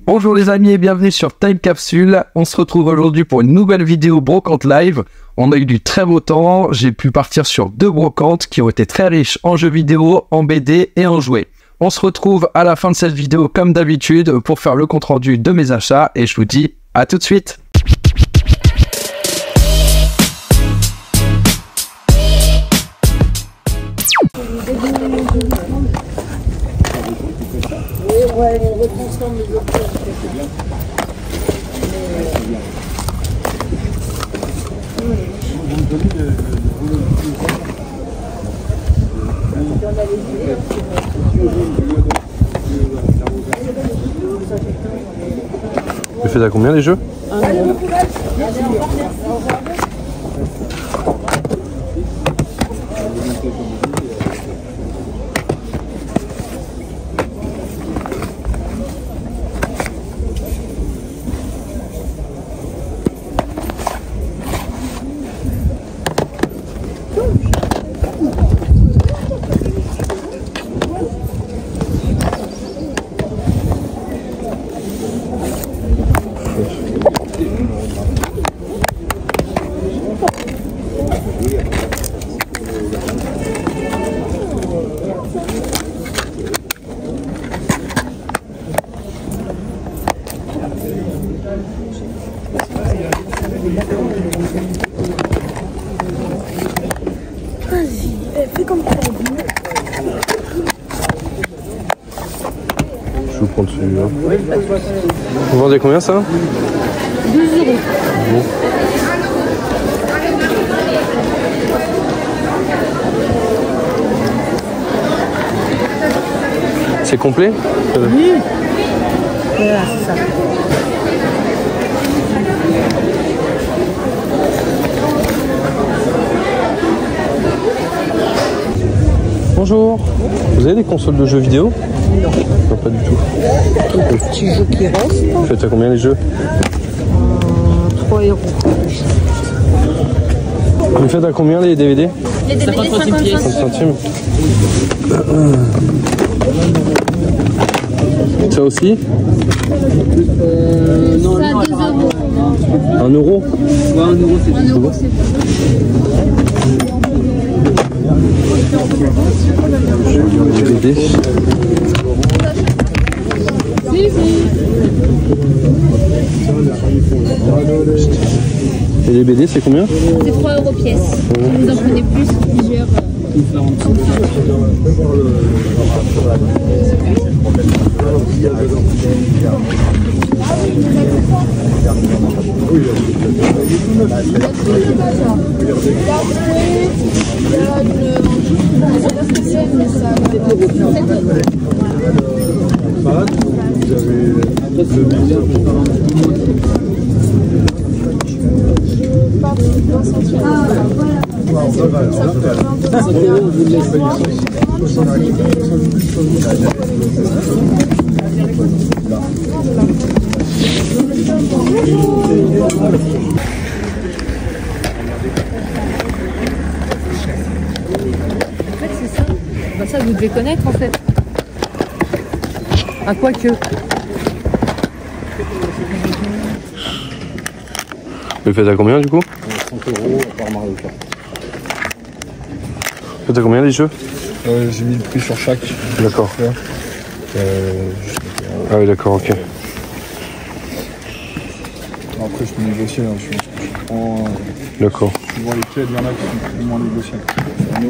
Bonjour les amis et bienvenue sur Time Capsule. On se retrouve aujourd'hui pour une nouvelle vidéo brocante live. On a eu du très beau temps, j'ai pu partir sur 2 brocantes qui ont été très riches en jeux vidéo, en BD et en jouets. On se retrouve à la fin de cette vidéo comme d'habitude pour faire le compte rendu de mes achats et je vous dis à tout de suite. Ouais, on retransforme les autres. Tu fais à combien les jeux? Vas-y, fais comme tu as dit. Je vous prends dessus. Hein. Vous vendez combien ça? 2 €. Bon. C'est complet? Oui. Voilà, c'est ça. Bonjour. Vous avez des consoles de jeux vidéo? Non. Non, pas du tout. Le petit jeu qui reste. Vous faites à combien les jeux? 3 €. Vous faites à combien les DVD? Les DVD 50 centimes. 50 centimes. Ça aussi? Ça à 2 €. 1 euro? Ouais, 1 € c'est bon. DVD. Et les BD c'est combien? C'est 3 € pièce. Vous en prenez plusieurs. C'est ça. Bah ça vous devez connaître en fait. À quoi que. Vous faites à combien du coup? 30 € par Mario Kart. Vous faites à combien les jeux? J'ai mis le prix sur chaque. D'accord. Ah oui d'accord, ok. Après je peux négocier, hein, je prends... D'accord. Suivant les quais, il y en a qui sont plus ou moins négociables. C'est 1 €.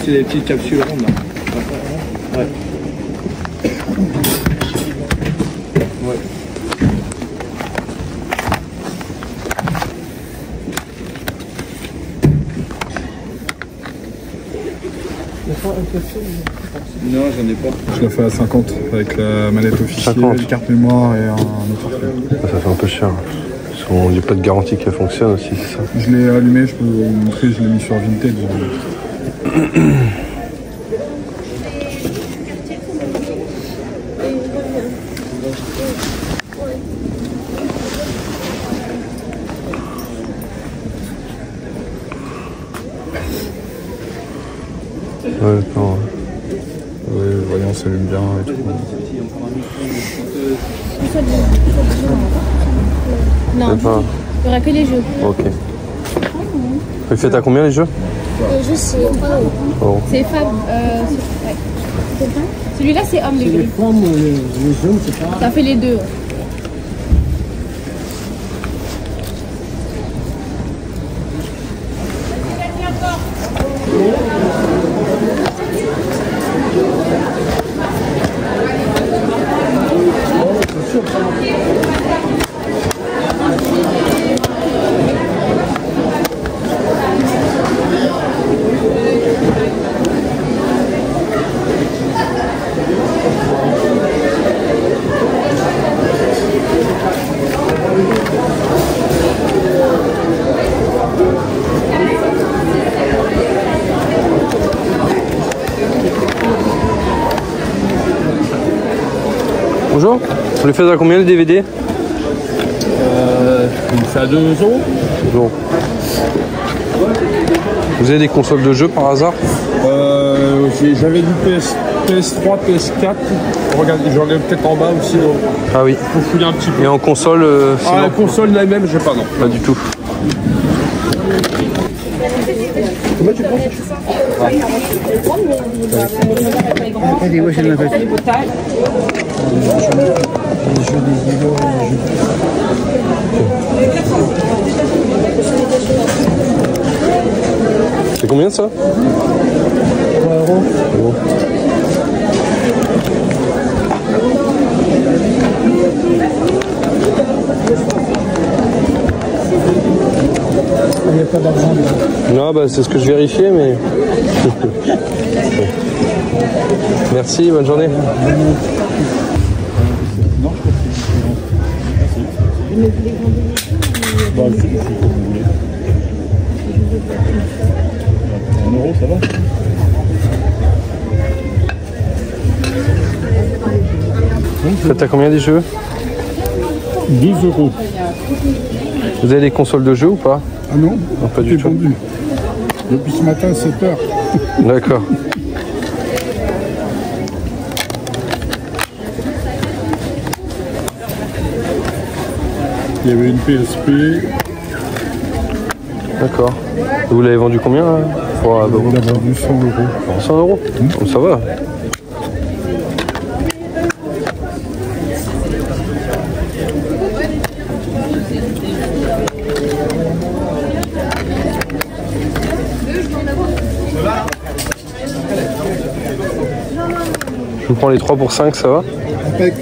C'est les petites capsules rondes là. Ouais. Ouais. Non, j'en ai pas. Je l'ai fait à 50 avec la manette officielle, 50. carte mémoire et un autre truc. Ça fait un peu cher. Parce qu'on n'a pas de garantie qu'elle fonctionne aussi, c'est ça? Je l'ai allumé, je peux vous montrer, je l'ai mis sur Vinted. Ouais, d'accord. Ouais, le voyant s'allume bien et tout. Non, C'est pas... il n'y aura que les jeux. Ok. Vous faites à combien les jeux? Les jeux, c'est 3 €. Oh. C'est Fab. Ouais. Celui-là, c'est homme, les gris. Ça fait les deux. Bonjour. Vous les faites à combien le DVD? Il fait à 2 €. Bonjour. Vous avez des consoles de jeux par hasard? J'avais du PS3, PS4. Regardez, j'en ai peut-être en bas aussi. Ah oui. Faut fouiller un petit peu. Et en console sinon... Ah, la console elle-même, j'ai pas, non. Pas du tout. C'est combien ça? 3 €. Non, bah c'est ce que je vérifiais, mais... Merci, bonne journée. €, ça va? Vous faites à combien des jeux? 12 €. Vous avez des consoles de jeux ou pas? Ah non, Non, pas du tout. vendu. Depuis ce matin, 7 h. D'accord. Il y avait une PSP. D'accord. Vous l'avez vendu combien là? Pour, On l'a vendu 100 €. 100 €. Oh, ça va. 'Je vous prends les 3 pour 5, ça va? Impec.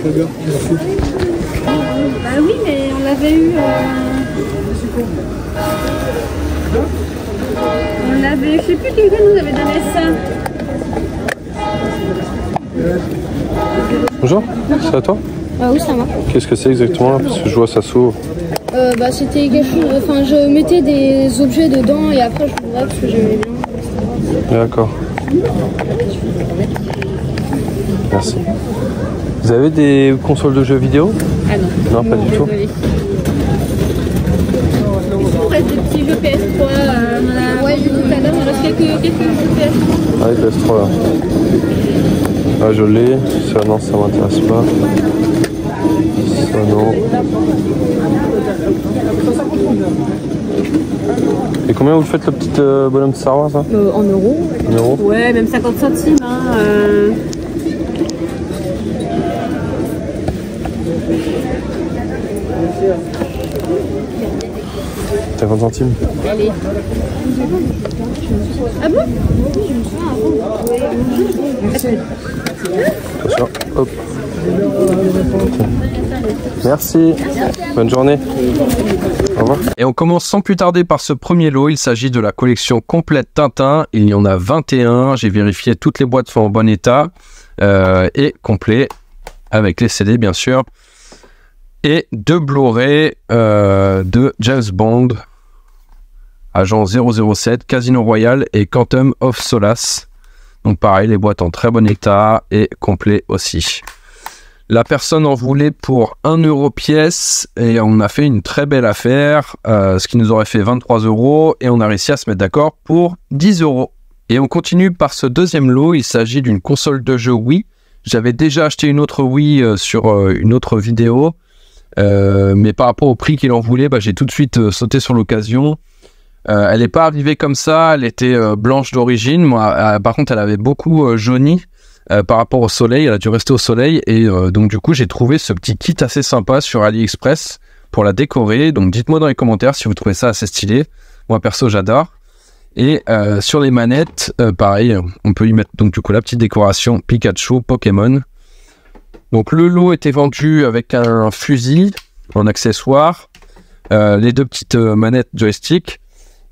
Très bien, merci. Bah oui, mais on l'avait eu. On l'avait. Je sais plus quelqu'un nous avait donné ça. Bonjour, c'est à toi? Ah oui, ça va. Qu'est-ce que c'est exactement là? Parce que je vois ça s'ouvre. Bah c'était quelque chose. Enfin, je mettais des objets dedans et après je l'ouvrais parce que j'aimais bien. D'accord. Merci. Vous avez des consoles de jeux vidéo? Ah non. Non, pas du tout. Désolée. Il reste des petits jeux PS3. On a vu tout à l'heure, il reste quelques jeux PS3. Ah, il reste 3 là. Ah, je l'ai. Ça, non, ça m'intéresse pas. Ça, non. Et combien vous faites le petit bonhomme de Star Wars là? En euros. 1 €? Ouais, même 50 centimes. Hein, 50 centimes. Allez. Ah bon? Attention, hop. Merci. Bonne journée. Au revoir. Et on commence sans plus tarder par ce premier lot. Il s'agit de la collection complète Tintin. Il y en a 21. J'ai vérifié, toutes les boîtes sont en bon état et complet avec les CD bien sûr. Et 2 Blu-ray de James Bond, Agent 007, Casino Royale et Quantum of Solace. Donc pareil, les boîtes en très bon état et complet aussi. La personne en voulait pour 1 € pièce et on a fait une très belle affaire, ce qui nous aurait fait 23 € et on a réussi à se mettre d'accord pour 10 €. Et on continue par ce deuxième lot. Il s'agit d'une console de jeu Wii. J'avais déjà acheté une autre Wii sur une autre vidéo. Mais par rapport au prix qu'il en voulait, j'ai tout de suite sauté sur l'occasion. Elle n'est pas arrivée comme ça, elle était blanche d'origine. Moi, par contre, elle avait beaucoup jauni par rapport au soleil. Elle a dû rester au soleil. Et donc, du coup, j'ai trouvé ce petit kit assez sympa sur AliExpress pour la décorer. Donc, dites-moi dans les commentaires si vous trouvez ça assez stylé. Moi, perso, j'adore. Et sur les manettes, pareil, on peut y mettre donc du coup la petite décoration Pikachu, Pokémon. Donc le lot était vendu avec un fusil en accessoire, les deux petites manettes joystick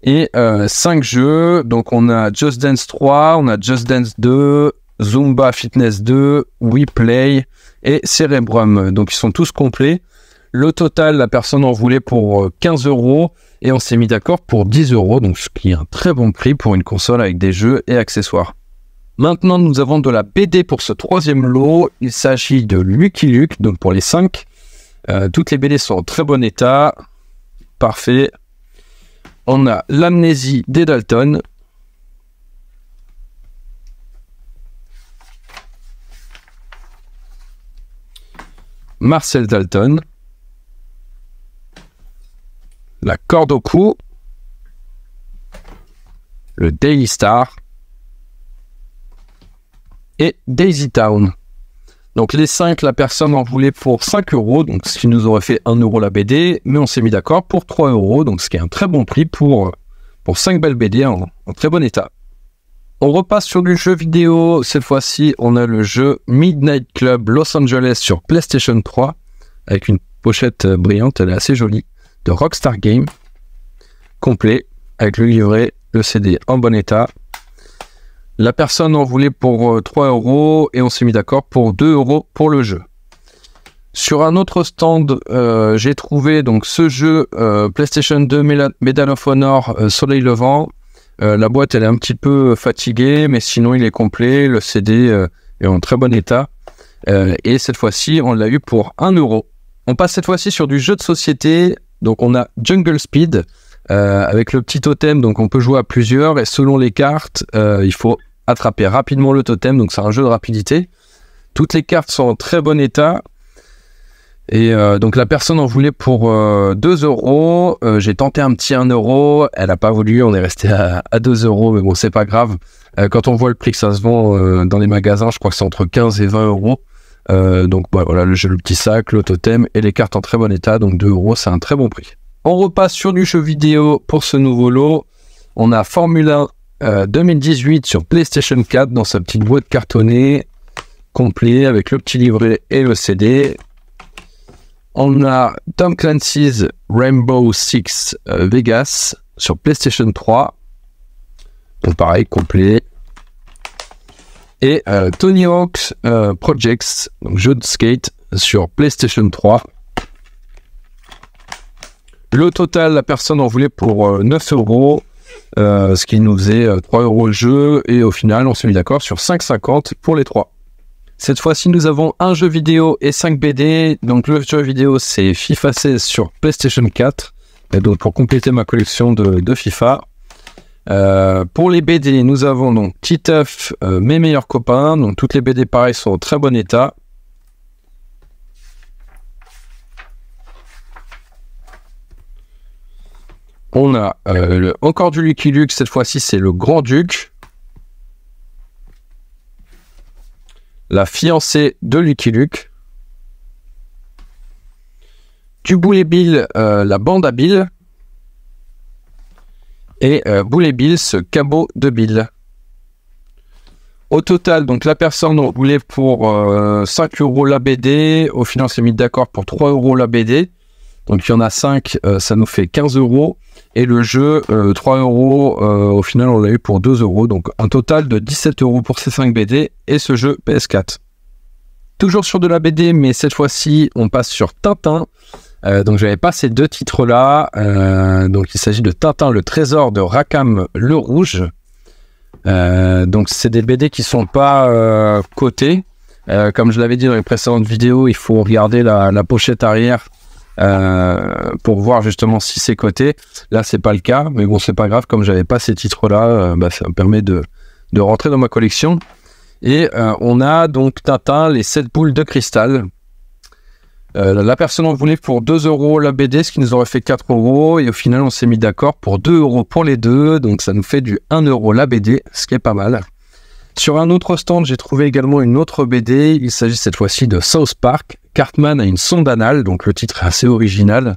et 5 jeux. Donc on a Just Dance 3, on a Just Dance 2, Zumba Fitness 2, Wii Play et Cerebrum. Donc ils sont tous complets. Le total, la personne en voulait pour 15 € et on s'est mis d'accord pour 10 €, donc ce qui est un très bon prix pour une console avec des jeux et accessoires. Maintenant, nous avons de la BD pour ce troisième lot. Il s'agit de Lucky Luke, donc pour les 5. Toutes les BD sont en très bon état. Parfait. On a l'amnésie des Dalton. Marcel Dalton. La corde au cou, le Daily Star et Daisy Town. Donc les 5, la personne en voulait pour 5 €, donc ce qui nous aurait fait 1 € la BD, mais on s'est mis d'accord pour 3 €, donc ce qui est un très bon prix pour 5 belles BD en très bon état. On repasse sur du jeu vidéo, cette fois-ci on a le jeu Midnight Club Los Angeles sur PlayStation 3, avec une pochette brillante, elle est assez jolie, de Rockstar Games, complet, avec le livret, le CD en bon état. La personne en voulait pour 3 € et on s'est mis d'accord pour 2 € pour le jeu. Sur un autre stand, j'ai trouvé donc ce jeu PlayStation 2 Medal of Honor Soleil Levant. La boîte elle est un petit peu fatiguée, mais sinon il est complet, le CD est en très bon état. Et cette fois-ci, on l'a eu pour 1 €. On passe cette fois-ci sur du jeu de société. Donc on a Jungle Speed avec le petit totem, donc on peut jouer à plusieurs et selon les cartes, il faut attraper rapidement le totem, donc c'est un jeu de rapidité. Toutes les cartes sont en très bon état et donc la personne en voulait pour 2 €. J'ai tenté un petit 1 €, elle n'a pas voulu, on est resté à 2 €, mais bon c'est pas grave. Quand on voit le prix que ça se vend dans les magasins, je crois que c'est entre 15 et 20 €. Donc voilà, le petit sac, le totem et les cartes en très bon état, donc 2 €, c'est un très bon prix. On repasse sur du jeu vidéo pour ce nouveau lot. On a Formula 2018 sur PlayStation 4 dans sa petite boîte cartonnée, complet avec le petit livret et le CD. On a Tom Clancy's Rainbow Six Vegas sur PlayStation 3, donc pareil, complet. Et Tony Hawk's Projects, donc jeu de skate sur PlayStation 3. Le total, la personne en voulait pour 9 €, ce qui nous faisait 3 € le jeu. Et au final, on s'est mis d'accord sur 5,50 pour les 3. Cette fois-ci, nous avons un jeu vidéo et 5 BD. Donc le jeu vidéo, c'est FIFA 16 sur PlayStation 4. Et donc pour compléter ma collection de FIFA. Pour les BD, nous avons donc Titeuf, Mes meilleurs copains. Donc toutes les BD pareil sont en très bon état. On a encore du Lucky Luke, cette fois-ci c'est le Grand Duc. La fiancée de Lucky Luke. Du Boulet Bill, la bande à Bill. Et Boulet Bill, ce cabot de Bill. Au total, donc la personne on voulait pour 5 € la BD. Au final, on s'est mis d'accord pour 3 € la BD. Donc il y en a 5, ça nous fait 15 €. Et le jeu, 3 €, au final on l'a eu pour 2 €. Donc un total de 17 € pour ces 5 BD et ce jeu PS4. Toujours sur de la BD, mais cette fois-ci on passe sur Tintin. Donc j'avais pas ces deux titres là. Donc il s'agit de Tintin, le trésor de Rackham le Rouge. Donc c'est des BD qui sont pas cotés. Comme je l'avais dit dans les précédentes vidéos, il faut regarder la pochette arrière pour voir justement si c'est coté. Là c'est pas le cas, mais bon c'est pas grave, comme j'avais pas ces titres là, ça me permet de de rentrer dans ma collection. Et on a donc Tintin, les 7 boules de cristal. La personne en voulait pour 2 € la BD, ce qui nous aurait fait 4 €. Et au final, on s'est mis d'accord pour 2 € pour les deux. Donc ça nous fait du 1 € la BD, ce qui est pas mal. Sur un autre stand, j'ai trouvé également une autre BD. Il s'agit cette fois-ci de South Park. Cartman a une sonde anale, donc le titre est assez original.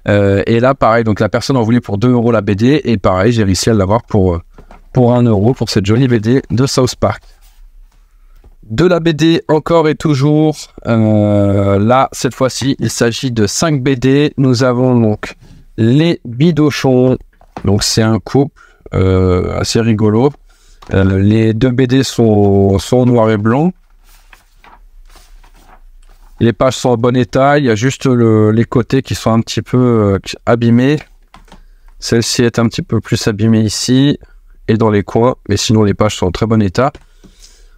Et là, pareil, donc la personne en voulait pour 2 € la BD. Et pareil, j'ai réussi à l'avoir pour 1 € pour cette jolie BD de South Park. De la BD encore et toujours, là cette fois-ci il s'agit de 5 BD. Nous avons donc les Bidochons, donc c'est un couple assez rigolo. Les 2 BD sont en noir et blanc. Les pages sont en bon état, il y a juste les côtés qui sont un petit peu abîmés. Celle-ci est un petit peu plus abîmée ici et dans les coins, mais sinon les pages sont en très bon état.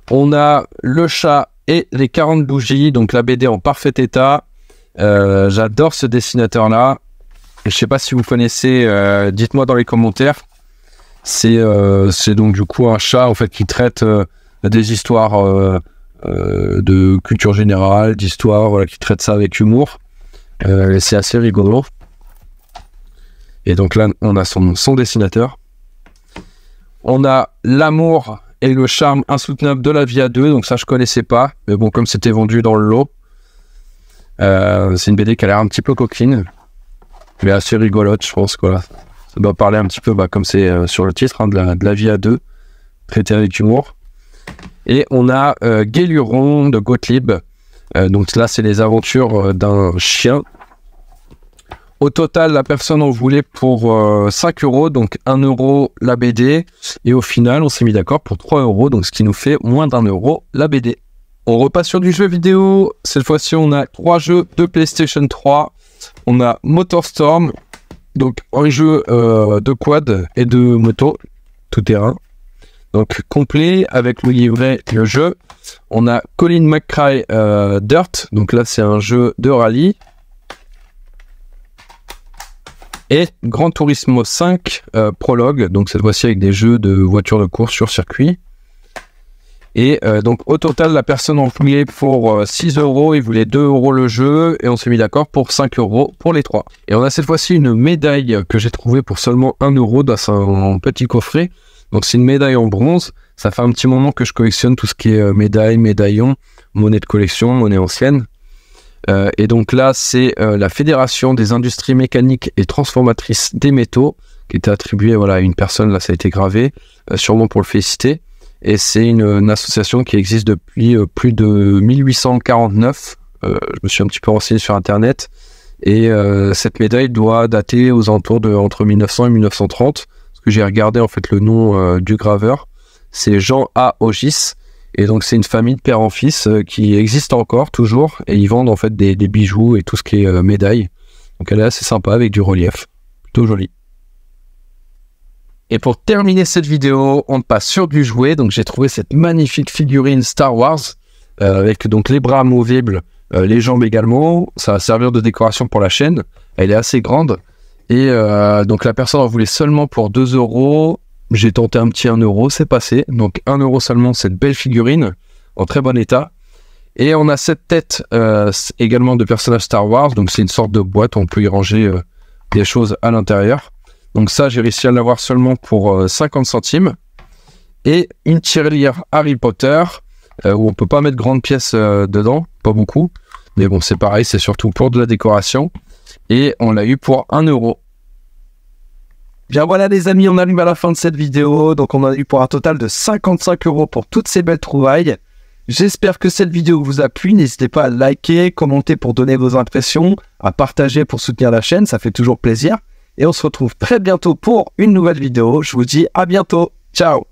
On a le chat et les 40 bougies, donc la BD en parfait état. J'adore ce dessinateur-là. Je ne sais pas si vous connaissez, dites-moi dans les commentaires. C'est donc du coup un chat en fait qui traite des histoires de culture générale, d'histoire, voilà, qui traite ça avec humour. C'est assez rigolo. Et donc là, on a son dessinateur. On a l'amour et le charme insoutenable de la vie à deux, donc ça je connaissais pas, mais bon, comme c'était vendu dans le lot, c'est une BD qui a l'air un petit peu coquine, mais assez rigolote, je pense, quoi. Ça doit parler un petit peu, comme c'est sur le titre, hein, de la vie à deux, traité avec humour. Et on a Guéluron de Gottlieb, donc là c'est les aventures d'un chien. Au total, la personne en voulait pour 5 €, donc 1 € la BD. Et au final, on s'est mis d'accord pour 3 €, donc ce qui nous fait moins d'1 € la BD. On repasse sur du jeu vidéo. Cette fois-ci, on a 3 jeux de PlayStation 3. On a MotorStorm, donc un jeu de quad et de moto, tout terrain. Donc complet avec le livret et le jeu. On a Colin McRae Dirt, donc là c'est un jeu de rallye. Et Gran Turismo 5 Prologue, donc cette fois-ci avec des jeux de voitures de course sur circuit. Et donc au total, la personne en voulait pour 6 €, il voulait 2 € le jeu, et on s'est mis d'accord pour 5 € pour les 3. Et on a cette fois-ci une médaille que j'ai trouvée pour seulement 1 € dans un petit coffret. Donc c'est une médaille en bronze. Ça fait un petit moment que je collectionne tout ce qui est médailles, médaillons, monnaie de collection, monnaie ancienne. Et donc là, c'est la Fédération des industries mécaniques et transformatrices des métaux qui était attribuée, voilà, à une personne. Là, ça a été gravé, sûrement pour le féliciter. Et c'est une association qui existe depuis plus de 1849. Je me suis un petit peu renseigné sur Internet. Et cette médaille doit dater aux alentours de entre 1900 et 1930. Parce que j'ai regardé en fait le nom du graveur. C'est Jean A. Ogis. Et donc c'est une famille de père en fils qui existe encore toujours, et ils vendent en fait des bijoux et tout ce qui est médailles. Donc elle est assez sympa avec du relief, plutôt joli. Et pour terminer cette vidéo, on passe sur du jouet. Donc j'ai trouvé cette magnifique figurine Star Wars avec donc les bras amovibles, les jambes également. Ça va servir de décoration pour la chaîne. Elle est assez grande et donc la personne en voulait seulement pour 2 €. J'ai tenté un petit 1 €, c'est passé. Donc 1 € seulement, cette belle figurine, en très bon état. Et on a cette tête également de personnage Star Wars. Donc c'est une sorte de boîte, on peut y ranger des choses à l'intérieur. Donc ça, j'ai réussi à l'avoir seulement pour 50 centimes. Et une tirelire Harry Potter, où on peut pas mettre grande pièce dedans, pas beaucoup. Mais bon, c'est pareil, c'est surtout pour de la décoration. Et on l'a eu pour 1 €. Bien voilà les amis, on arrive à la fin de cette vidéo, donc on a eu pour un total de 55 € pour toutes ces belles trouvailles. J'espère que cette vidéo vous a plu, n'hésitez pas à liker, commenter pour donner vos impressions, à partager pour soutenir la chaîne, ça fait toujours plaisir. Et on se retrouve très bientôt pour une nouvelle vidéo, je vous dis à bientôt, ciao.